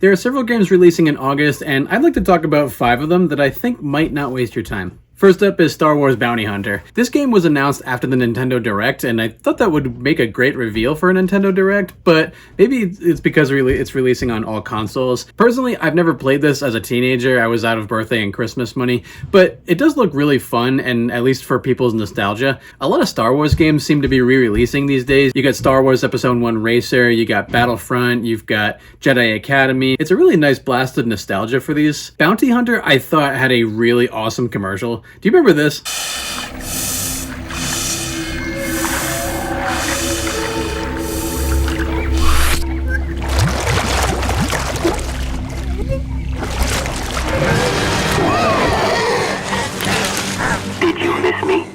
There are several games releasing in August, and I'd like to talk about 5 of them that I think might not waste your time. First up is Star Wars Bounty Hunter. This game was announced after the Nintendo Direct, and I thought that would make a great reveal for a Nintendo Direct, but maybe it's because it's releasing on all consoles. Personally, I've never played this as a teenager. I was out of birthday and Christmas money, but it does look really fun, and at least for people's nostalgia. A lot of Star Wars games seem to be re-releasing these days. You got Star Wars Episode 1 Racer, you got Battlefront, you've got Jedi Academy. It's a really nice blast of nostalgia for these. Bounty Hunter, I thought, had a really awesome commercial. Do you remember this? Did you miss me?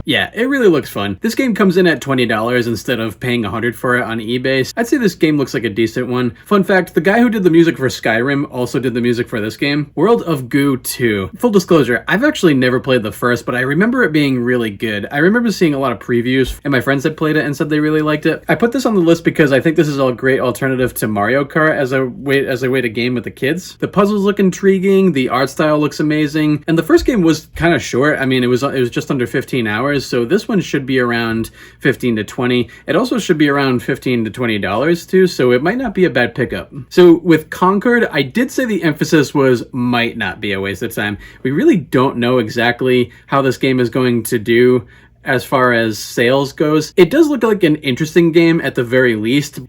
Yeah, it really looks fun. This game comes in at $20 instead of paying $100 for it on eBay. I'd say this game looks like a decent one. Fun fact, the guy who did the music for Skyrim also did the music for this game. World of Goo 2. Full disclosure, I've actually never played the first, but I remember it being really good. I remember seeing a lot of previews, and my friends had played it and said they really liked it. I put this on the list because I think this is a great alternative to Mario Kart as a way to game with the kids. The puzzles look intriguing, the art style looks amazing, and the first game was kind of short. I mean, it was just under 15 hours. So this one should be around 15 to 20. It also should be around 15 to $20 too, so it might not be a bad pickup. So with Concord, I did say the emphasis was might not be a waste of time. We really don't know exactly how this game is going to do as far as sales goes. It does look like an interesting game at the very least. I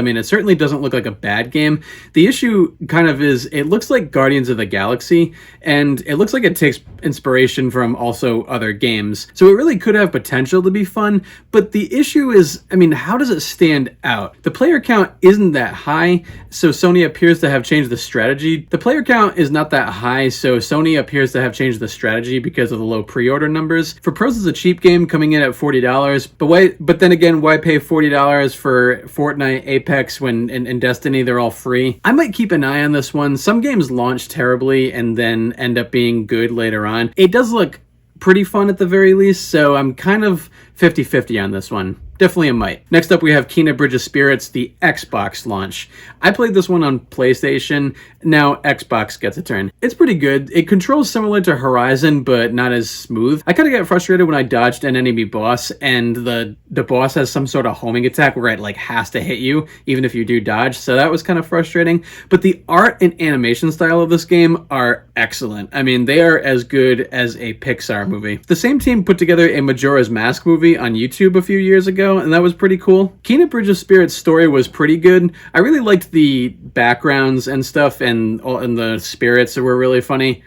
mean, it certainly doesn't look like a bad game. The issue kind of is, it looks like Guardians of the Galaxy, and it looks like it takes inspiration from also other games. So it really could have potential to be fun, but the issue is, I mean, how does it stand out? The player count isn't that high, so Sony appears to have changed the strategy. The player count is not that high, so Sony appears to have changed the strategy because of the low pre-order numbers. For pros, it's a cheap game coming in at $40, but then again, why pay $40 for Fortnite, Apex, when in Destiny they're all free? I might keep an eye on this one. Some games launch terribly and then end up being good later on. It does look pretty fun at the very least, so I'm kind of 50-50 on this one. Definitely a might. Next up, we have Kena Bridge of Spirits, the Xbox launch. I played this one on PlayStation. Now Xbox gets a turn. It's pretty good. It controls similar to Horizon, but not as smooth. I kind of get frustrated when I dodged an enemy boss, and the boss has some sort of homing attack where it like has to hit you, even if you do dodge. So that was kind of frustrating. But the art and animation style of this game are excellent. I mean, they are as good as a Pixar movie. The same team put together a Majora's Mask movie on YouTube a few years ago, and that was pretty cool. Kena Bridge of Spirits' story was pretty good. I really liked the backgrounds and stuff, and the spirits were really funny.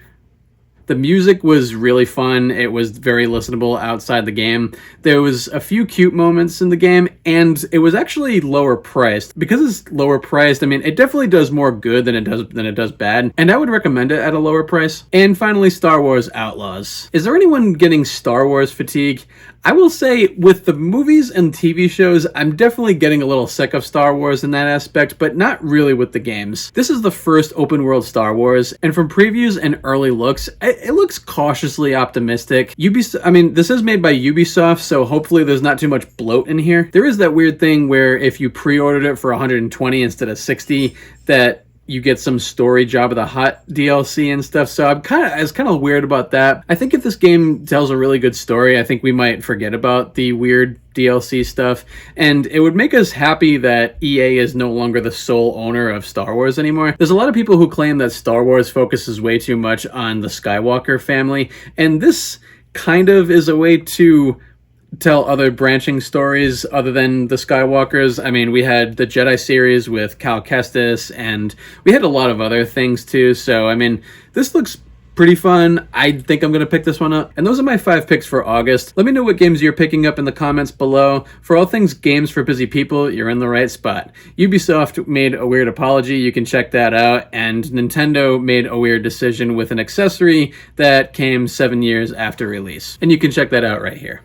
The music was really fun. It was very listenable outside the game. There was a few cute moments in the game, and it was actually lower priced. Because it's lower priced, I mean, it definitely does more good than it does bad, and I would recommend it at a lower price. And finally, Star Wars Outlaws. Is there anyone getting Star Wars fatigue? I will say, with the movies and TV shows, I'm definitely getting a little sick of Star Wars in that aspect, but not really with the games. This is the first open world Star Wars, and from previews and early looks, it looks cautiously optimistic. This is made by Ubisoft, so hopefully there's not too much bloat in here. There is that weird thing where if you pre-ordered it for $120 instead of $60, that you get some story Jabba the Hutt DLC and stuff, so I was kind of weird about that. I think if this game tells a really good story, I think we might forget about the weird DLC stuff, and it would make us happy that EA is no longer the sole owner of Star Wars anymore. There's a lot of people who claim that Star Wars focuses way too much on the Skywalker family, and this kind of is a way to tell other branching stories other than the Skywalkers. I mean, we had the Jedi series with Cal Kestis, and we had a lot of other things too, so I mean, this looks pretty fun. I think I'm going to pick this one up. And those are my 5 picks for August. Let me know what games you're picking up in the comments below. For all things games for busy people, you're in the right spot. Ubisoft made a weird apology. You can check that out. And Nintendo made a weird decision with an accessory that came 7 years after release. And you can check that out right here.